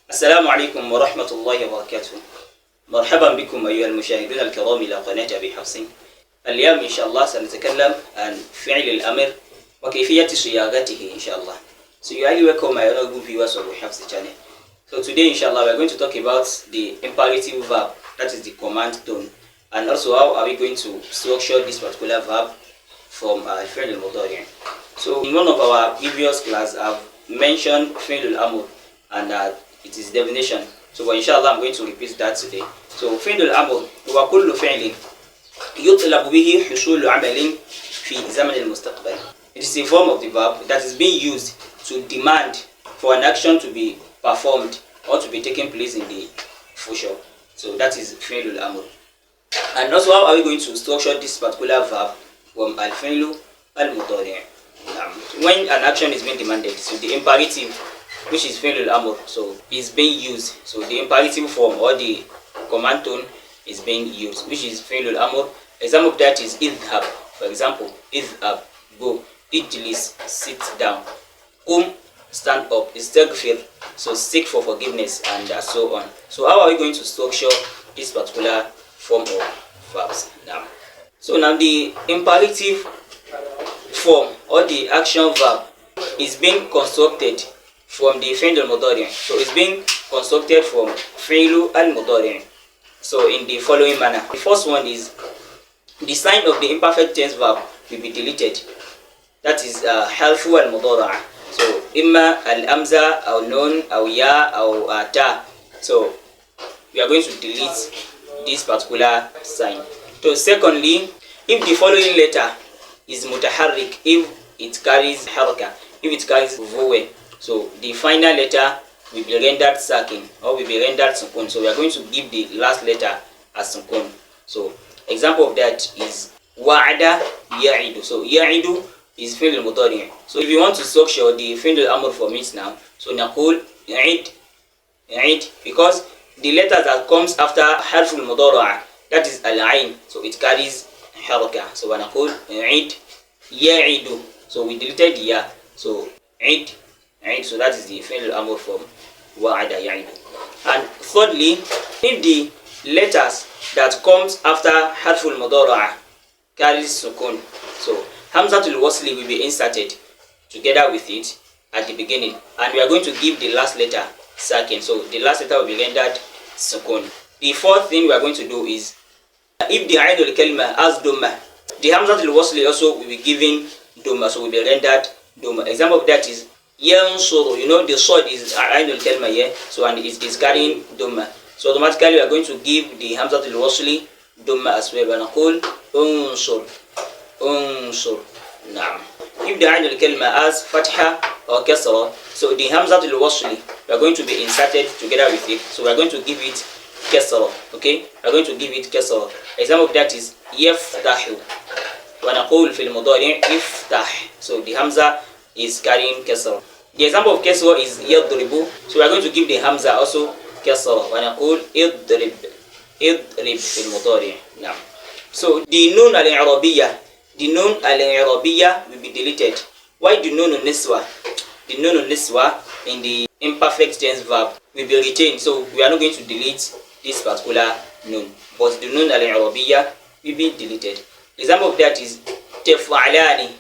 السلام عليكم ورحمة الله وبركاته. مرحبا بكم أيها المشاهدون الكرام إلى قناة أبي حفص. اليوم إن شاء الله سنتكلم عن فعل الأمر وكيفية صياغته إن شاء الله. So you highly welcome my honorable viewers of Abu Hafs channel. So today inshallah we are going to talk about the imperative verb, that is the command tone, and also how are we going to structure this particular verb from fi'l al-mudari'. So in one of our previous class I've mentioned fi'l al-amr and its definition. So inshallah I'm going to repeat that today. So fi'l al-amr huwa kullu fi'lin yutlab bihi husul 'amalin fi zaman al-mustaqbal. It is a form of the verb that is being used to demand for an action to be performed or to be taking place in the future. So that is fi'l al-amr. And also how are we going to structure this particular verb from al-fi'l al-mudari'. When an action is being demanded, so the imperative, which is fi'l al-amr, so is being used. So the imperative form or the command tone is being used, which is fi'l al-amr. Example of that is idhab. For example, idhab, go. Ijlis, sit down. Stand up. Istaghfir, so seek for forgiveness, and so on. So how are we going to structure this particular form of verbs now? So now the imperative form or the action verb is being constructed from the fi'l al-mudari'. So it's being constructed from fi'l al-mudari'. So in the following manner. The first one is the sign of the imperfect tense verb will be deleted. That is harfu al-mudari'ah. So imma al-amza or nun or ya or ta. So we are going to delete this particular sign. So secondly, if the following letter is mutaharrik, if it carries haraka, if it carries vowel, so the final letter will be rendered sakin or will be rendered sukun. So we are going to give the last letter as sukun. So example of that is wa'ada ya'idu. So ya'idu is fi'l al-mudari'. So if you want to structure the fi'l al-amr from it now, so naqul i'id, because the letter that comes after harf al-mudari'ah, that is al-ain, so it carries haraka. So naqul i'id ya'idu. So we deleted ya. So i'id, so that is the fi'l al-amr from wa'ada ya'idu. And thirdly, if the letters that comes after harf al-mudari'ah carries sukun, so hamzatul wasli will be inserted together with it at the beginning, and we are going to give the last letter sakin. So the last letter will be rendered sukun. The fourth thing we are going to do is if the ainul kalima has dhamma, the hamzatul wasli also will be given dhamma, so will be rendered dhamma. Example of that is yansuru. You know the sword is ainul kalima here, so and it is carrying dhamma. So automatically we are going to give the hamzatul wasli dhamma as well. Naqul unsur. Unsur. Naam. If the ainul kalima has fatha or kasra, so the hamzatul wasli we are going to be inserted together with it. So we are going to give it kasra. Okay? We are going to give it kasra. Example of that is yaftahu. Wa naqul fil mudari' iftah. So the hamza is carrying kasra. The example of kasra is yadribu. So we are going to give the hamza also kasra. Wa naqul idrib. Idrib fil mudari'. Naam. So the nun al-i'rabiyya, the nun al-i'rabiyya will be deleted. Why the nun al-niswa? The nun al-niswa in the imperfect tense verb will be retained. So we are not going to delete this particular nun, but the nun al-i'rabiyya will be deleted. Example of that is taf'alani.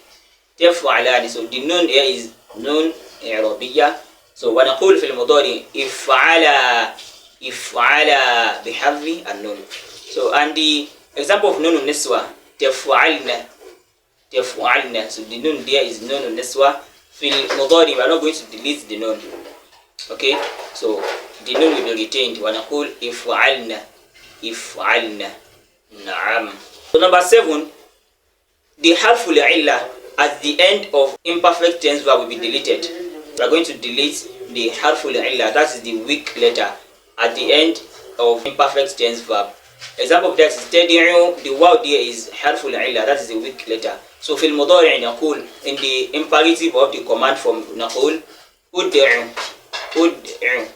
Taf'alani. So the nun here is nun i'rabiyya. So wa naqul fil mudari if'ala, if'ala bihadfi an-nun. So and the example of nun al-niswa, taf'alna. Taf'alna. So the nun there is nun al-niswa. Fil mudari we are not going to delete the nun. Okay? So the nun will be retained. Wa naqul if'alna. If'alna. Na'am. So number 7, the harful illa at the end of imperfect tense verb will be deleted. We are going to delete the harful illa, that is the weak letter at the end of imperfect tense verb. Example of that is tad'u. The waw there is harful illa, that is the weak letter. So fil mudari' naqul, in the imperative of the command from naqul ud'u, ud'u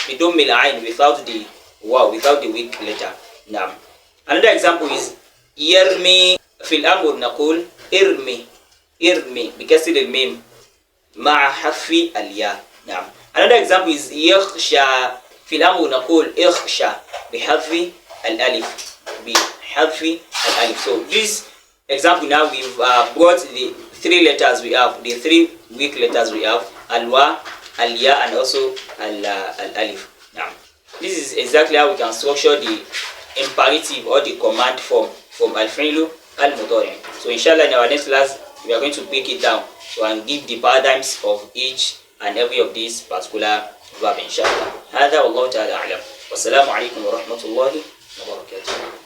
bidum al-ain, without the waw, without the weak letter. Now another example is yarmi. fil amr naqul irmi, irmi bikasr al-mim ma'a hafi al-ya. Now Another example is يخشى. في الأمر نقول اخشى بحذف الألف. So this example now we've brought the three letters we have, the three weak letters we have, al-wa, al-ya, and also al-alif. Now, this is exactly how we can structure the imperative or the command form from al-fi'lu al-mudari'. So inshallah in our next class we are going to break it down and give the paradigms of each and every of these particular verb inshallah. هذا والله تعالى أعلم. والسلام عليكم ورحمة الله وبركاته.